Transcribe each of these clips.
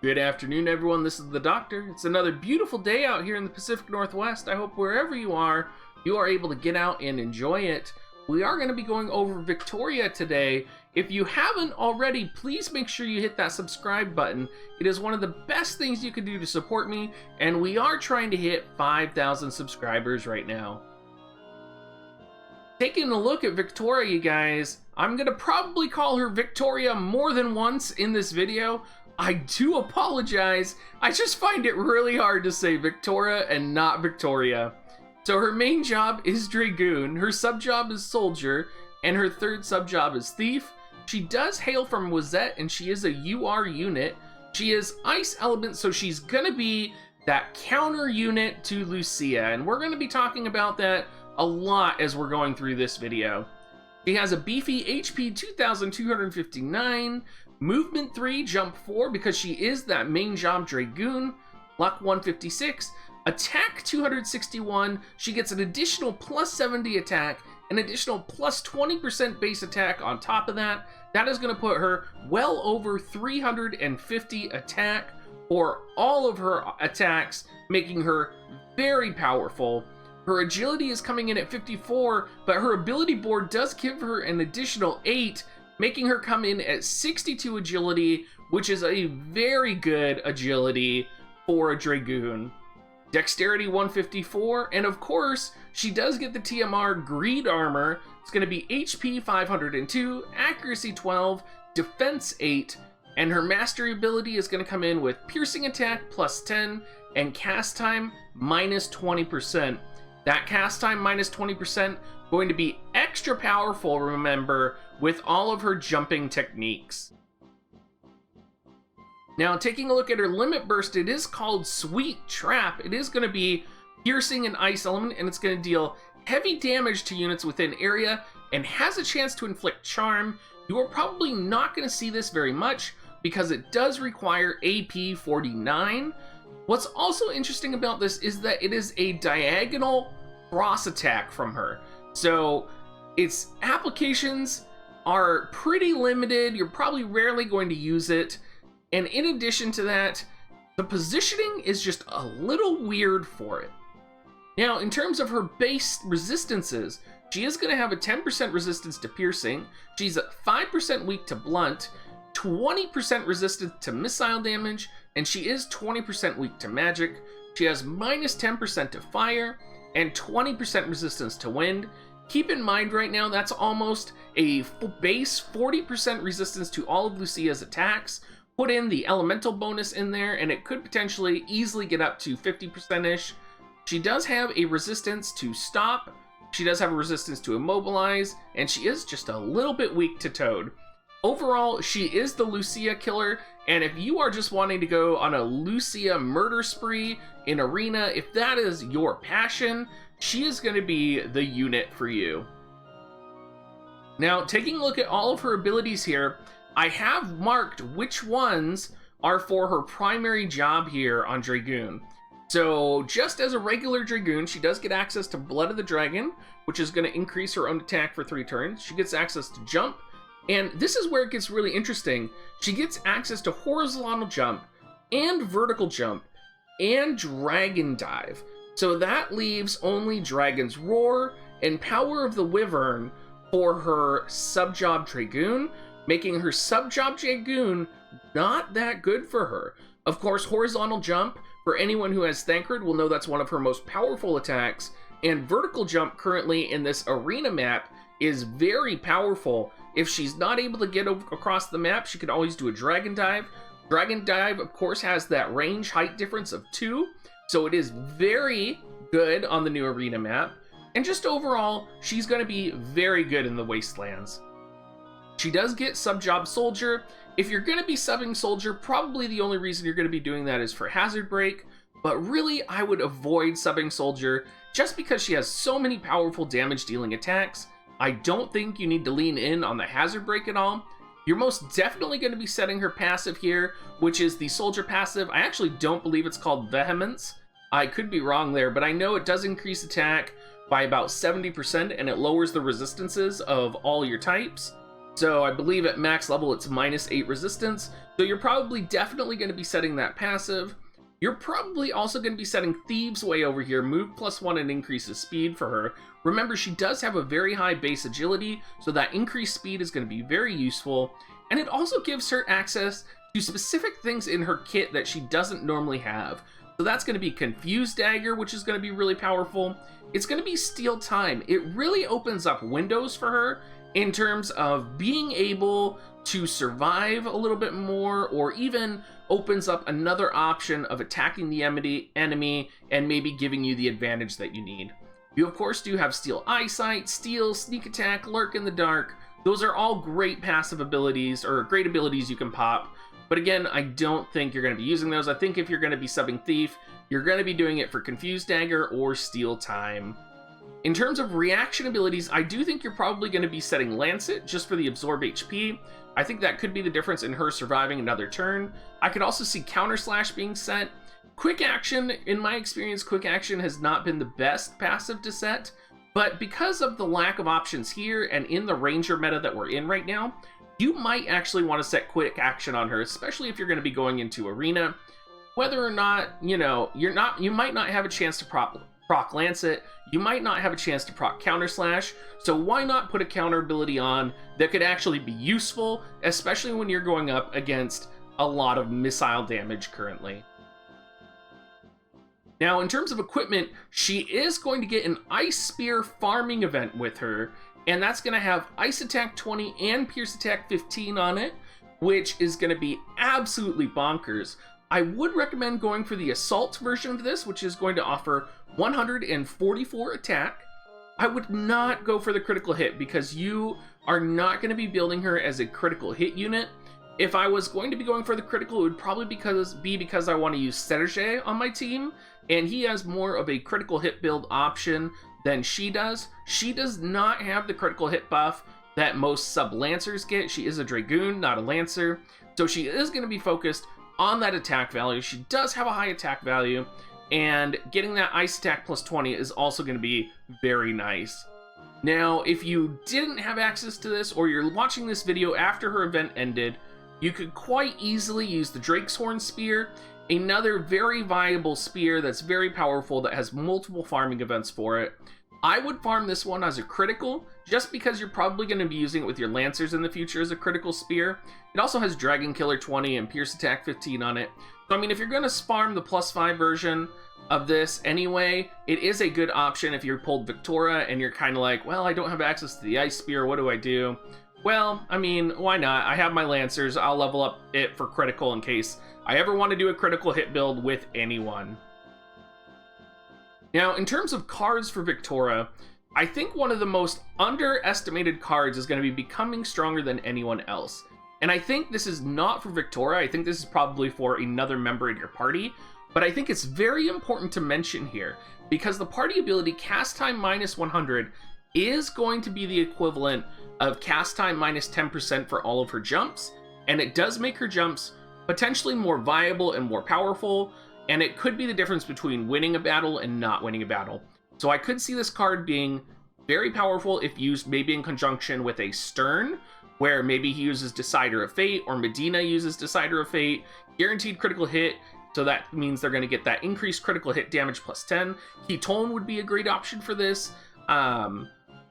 Good afternoon, everyone. This is the Doctor. It's another beautiful day out here in the Pacific Northwest. I hope wherever you are able to get out and enjoy it. We are going to be going over Viktora today. If you haven't already, please make sure you hit that subscribe button. It is one of the best things you can do to support me, and we are trying to hit 5,000 subscribers right now. Taking a look at Viktora, you guys, I'm going to probably call her Viktora more than once in this video. I do apologize. I just find it really hard to say Viktora and not Viktora. So her main job is Dragoon, her sub-job is Soldier, and her third sub-job is Thief. She does hail from Wazette, and she is a UR unit. She is Ice Element, so she's gonna be that counter unit to Lucia, and we're gonna be talking about that a lot as we're going through this video. She has a beefy HP 2259, Movement 3, Jump 4, because she is that main job Dragoon, Luck 156, Attack 261, she gets an additional plus 70 attack, an additional plus 20% base attack on top of that. That is going to put her well over 350 attack for all of her attacks, making her very powerful. Her agility is coming in at 54, but her ability board does give her an additional 8, making her come in at 62 agility, which is a very good agility for a Dragoon. Dexterity 154, and of course, she does get the TMR Greed Armor. It's going to be HP 502, Accuracy 12, Defense 8, and her Mastery ability is going to come in with Piercing Attack plus 10, and Cast Time minus 20%. That cast time minus 20% going to be extra powerful, remember, with all of her jumping techniques. Now, taking a look at her limit burst, it is called Sweet Trap. It is going to be piercing an ice element, and it's going to deal heavy damage to units within area and has a chance to inflict charm. You are probably not going to see this very much because it does require AP 49. What's also interesting about this is that it is a diagonal cross attack from her. So its applications are pretty limited. You're probably rarely going to use it. And in addition to that, the positioning is just a little weird for it. Now, in terms of her base resistances, she is going to have a 10% resistance to piercing. She's at 5% weak to blunt, 20% resistance to missile damage, and she is 20% weak to magic. She has minus 10% to fire and 20% resistance to wind. Keep in mind right now that's almost a base 40% resistance to all of Lucia's attacks. Put in the elemental bonus in there and it could potentially easily get up to 50%-ish. She does have a resistance to stop, she does have a resistance to immobilize, and she is just a little bit weak to Toad. Overall, she is the Lucia killer, and if you are just wanting to go on a Lucia murder spree in Arena, if that is your passion, she is going to be the unit for you. Now, taking a look at all of her abilities here, I have marked which ones are for her primary job here on Dragoon. So, just as a regular Dragoon, she does get access to Blood of the Dragon, which is going to increase her own attack for 3 turns. She gets access to Jump, and this is where it gets really interesting. She gets access to Horizontal Jump, and Vertical Jump, and Dragon Dive. So that leaves only Dragon's Roar and Power of the Wyvern for her sub-job Dragoon, making her sub-job Dragoon not that good for her. Of course, Horizontal Jump, for anyone who has Thancred, will know that's one of her most powerful attacks, and Vertical Jump currently in this Arena map is very powerful. If she's not able to get across the map, she can always do a Dragon Dive. Dragon Dive, of course, has that range height difference of 2, so it is very good on the new Arena map. And just overall, she's going to be very good in the Wastelands. She does get sub-job Soldier. If you're going to be subbing Soldier, probably the only reason you're going to be doing that is for Hazard Break, but really I would avoid subbing Soldier just because she has so many powerful damage-dealing attacks. I don't think you need to lean in on the Hazard Break at all. You're most definitely going to be setting her passive here, which is the Soldier passive. I actually don't believe it's called Vehemence. I could be wrong there, but I know it does increase attack by about 70% and it lowers the resistances of all your types. So I believe at max level it's -8 resistance. So you're probably definitely going to be setting that passive. You're probably also going to be setting Thieves Way over here, move +1 and increases speed for her. Remember, she does have a very high base agility, so that increased speed is going to be very useful. And it also gives her access to specific things in her kit that she doesn't normally have. So that's going to be Confused Dagger, which is going to be really powerful. It's going to be Steal Time. It really opens up windows for her in terms of being able to survive a little bit more, or even opens up another option of attacking the enemy and maybe giving you the advantage that you need. You of course do have Steal Eyesight, Steal, Sneak Attack, Lurk in the Dark. Those are all great passive abilities, or great abilities you can pop. But again, I don't think you're going to be using those. I think if you're going to be subbing Thief, you're going to be doing it for Confused Dagger or Steal Time. In terms of reaction abilities, I do think you're probably going to be setting Lancet just for the Absorb HP. I think that could be the difference in her surviving another turn. I could also see Counter Slash being set. Quick Action, in my experience, Quick Action has not been the best passive to set, but because of the lack of options here and in the Ranger meta that we're in right now, you might actually want to set Quick Action on her, especially if you're going to be going into Arena. Whether or not, you might not have a chance to proc Lancet, you might not have a chance to proc Counter Slash, so why not put a counter ability on that could actually be useful, especially when you're going up against a lot of missile damage currently. Now, in terms of equipment, she is going to get an Ice Spear farming event with her, and that's going to have Ice Attack 20 and Pierce Attack 15 on it, which is going to be absolutely bonkers. I would recommend going for the Assault version of this, which is going to offer 144 attack. I would not go for the critical hit because you are not going to be building her as a critical hit unit. If I was going to be going for the critical, it would probably be because I want to use Serge on my team, and he has more of a critical hit build option than she does. She does not have the critical hit buff that most sub-lancers get. She is a Dragoon, not a Lancer, so she is going to be focused on that attack value. She does have a high attack value, and getting that Ice Attack +20 is also going to be very nice. Now, if you didn't have access to this, or you're watching this video after her event ended, you could quite easily use the Drake's Horn Spear, another very viable spear that's very powerful that has multiple farming events for it. I would farm this one as a critical, just because you're probably going to be using it with your Lancers in the future as a critical spear. It also has Dragon Killer 20 and Pierce Attack 15 on it. So I mean, if you're going to farm the +5 version of this anyway, it is a good option if you're pulled Viktora and you're kind of like, well, I don't have access to the Ice Spear, what do I do? Well, I mean, why not? I have my Lancers, I'll level up it for critical in case I ever want to do a critical hit build with anyone. Now, in terms of cards for Viktora, I think one of the most underestimated cards is going to be Becoming Stronger Than Anyone Else. And I think this is not for Viktora, I think this is probably for another member in your party, but I think it's very important to mention here, because the party ability Cast Time -100 is going to be the equivalent of Cast Time -10% for all of her jumps, and it does make her jumps potentially more viable and more powerful, and it could be the difference between winning a battle and not winning a battle. So I could see this card being very powerful if used maybe in conjunction with a Stern, where maybe he uses Decider of Fate, or Medina uses Decider of Fate, guaranteed critical hit, so that means they're going to get that increased critical hit damage +10. Ketone would be a great option for this.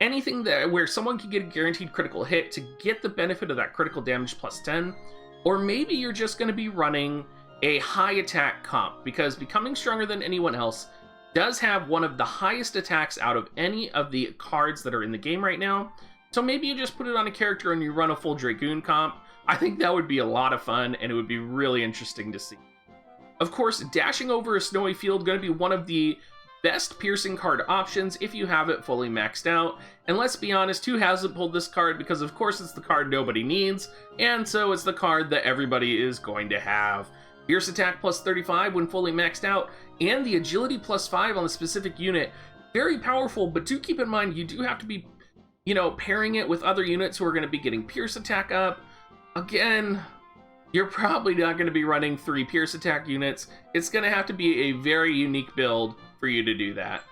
Anything where someone can get a guaranteed critical hit to get the benefit of that critical damage +10, or maybe you're just going to be running a high attack comp, because Becoming Stronger Than Anyone Else does have one of the highest attacks out of any of the cards that are in the game right now. So maybe you just put it on a character and you run a full Dragoon comp. I think that would be a lot of fun, and it would be really interesting to see. Of course, dashing over a snowy field going to be one of the best piercing card options if you have it fully maxed out. And let's be honest, who hasn't pulled this card? Because of course it's the card nobody needs, and so it's the card that everybody is going to have. Pierce Attack +35 when fully maxed out, and the Agility +5 on the specific unit. Very powerful, but do keep in mind you do have to be, pairing it with other units who are going to be getting Pierce Attack up. Again, you're probably not going to be running 3 Pierce Attack units. It's going to have to be a very unique build for you to do that.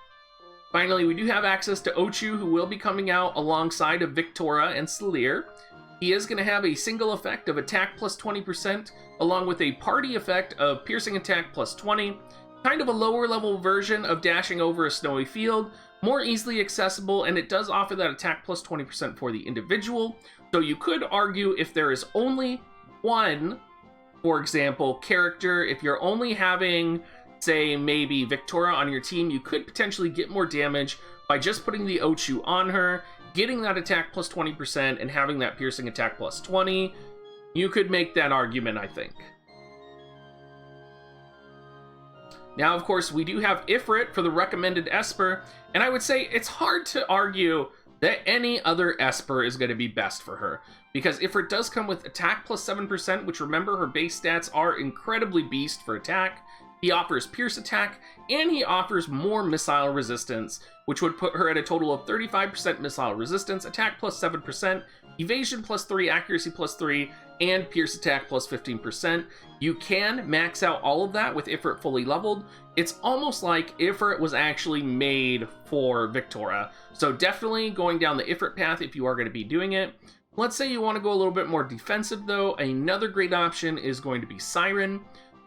Finally, we do have access to Ochu, who will be coming out alongside of Viktora and Salir. He is going to have a single effect of attack plus 20%, along with a party effect of piercing attack plus 20, kind of a lower level version of dashing over a snowy field, more easily accessible, and it does offer that attack plus 20% for the individual. So you could argue if there is only one, for example, character, if you're only having, say, maybe Viktora on your team, you could potentially get more damage by just putting the Ochu on her, getting that attack plus 20%, and having that piercing attack plus 20. You could make that argument, I think. Now, of course, we do have Ifrit for the recommended Esper, and I would say it's hard to argue that any other Esper is going to be best for her, because Ifrit does come with attack plus 7%, which, remember, her base stats are incredibly beast for attack. He offers pierce attack, and he offers more missile resistance, which would put her at a total of 35% missile resistance, attack plus 7%, evasion plus 3, accuracy plus 3, and pierce attack plus 15%. You can max out all of that with Ifrit fully leveled. It's almost like Ifrit was actually made for Viktora. So definitely going down the Ifrit path if you are going to be doing it. Let's say you want to go a little bit more defensive though. Another great option is going to be Siren.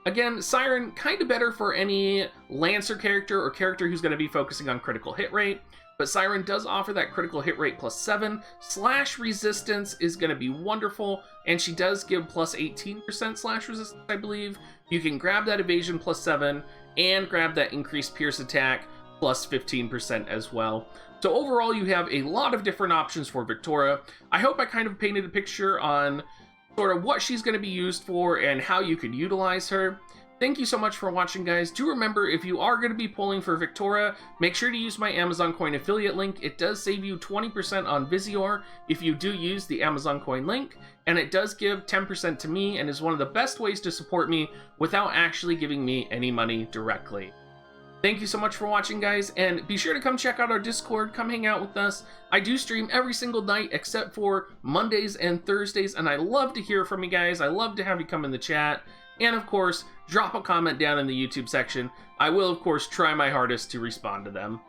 Again, Siren kind of better for any Lancer character or character who's going to be focusing on critical hit rate, but Siren does offer that critical hit rate plus 7. Slash resistance is going to be wonderful, and she does give plus 18% slash resistance, I believe. You can grab that evasion plus 7 and grab that increased pierce attack plus 15% as well. So overall, you have a lot of different options for Viktora. I hope I kind of painted a picture on sort of what she's going to be used for and how you could utilize her. Thank you so much for watching, guys. Do remember, if you are going to be pulling for Viktora, make sure to use my Amazon coin affiliate link. It does save you 20% on Visior if you do use the Amazon coin link, and it does give 10% to me and is one of the best ways to support me without actually giving me any money directly. Thank you so much for watching, guys, and be sure to come check out our Discord, come hang out with us. I do stream every single night except for Mondays and Thursdays, and I love to hear from you guys. I love to have you come in the chat, and of course, drop a comment down in the YouTube section. I will, of course, try my hardest to respond to them.